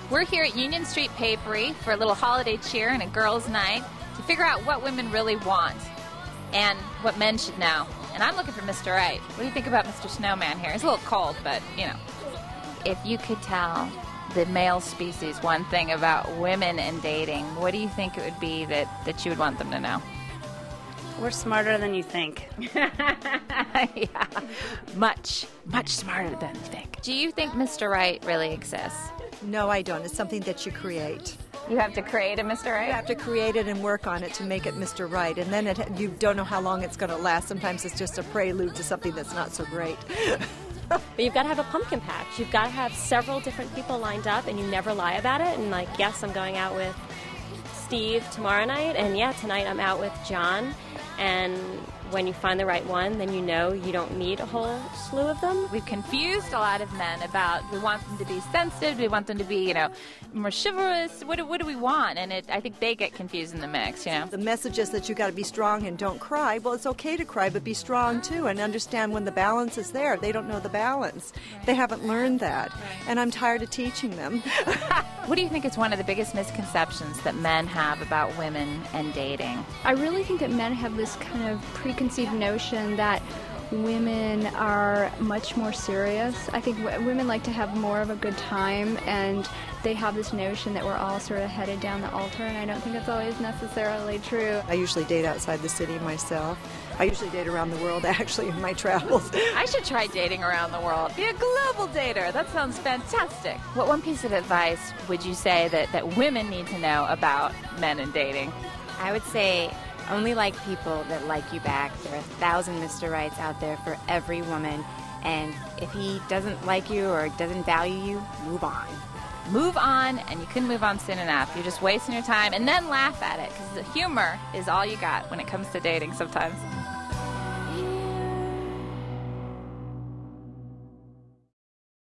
We're here at Union Street Papery for a little holiday cheer and a girls' night to figure out what women really want and what men should know. And I'm looking for Mr. Right. What do you think about Mr. Snowman here? It's a little cold, but, you know. If you could tell the male species one thing about women and dating, what do you think it would be that you would want them to know? We're smarter than you think. Yeah, much smarter than you think. Do you think Mr. Right really exists? No, I don't. It's something that you create. You have to create a Mr. Right? You have to create it and work on it to make it Mr. Right. And then you don't know how long it's going to last. Sometimes it's just a prelude to something that's not so great. But you've got to have a pumpkin patch. You've got to have several different people lined up, and you never lie about it. And, like, yes, I'm going out with Steve tomorrow night, and, yeah, tonight I'm out with John. And when you find the right one, then you know you don't need a whole slew of them. We've confused a lot of men about, we want them to be sensitive, we want them to be, more chivalrous. What do we want? And I think they get confused in the mix, The message is that you got to be strong and don't cry. Well, it's okay to cry, but be strong too and understand when the balance is there. They don't know the balance. They haven't learned that. And I'm tired of teaching them. What do you think is one of the biggest misconceptions that men have about women and dating? I really think that men have this kind of preconceived notion that women are much more serious. I think women like to have more of a good time, and they have this notion that we're all sort of headed down the altar, and I don't think it's always necessarily true. I usually date outside the city myself. I usually date around the world, actually, in my travels. I should try dating around the world. Be a global dater. That sounds fantastic. What one piece of advice would you say that women need to know about men and dating? I would say only like people that like you back. There are 1,000 Mr. Rights out there for every woman, and if he doesn't like you or doesn't value you, move on. Move on, and you couldn't move on soon enough. You're just wasting your time, and then laugh at it, because the humor is all you got when it comes to dating sometimes.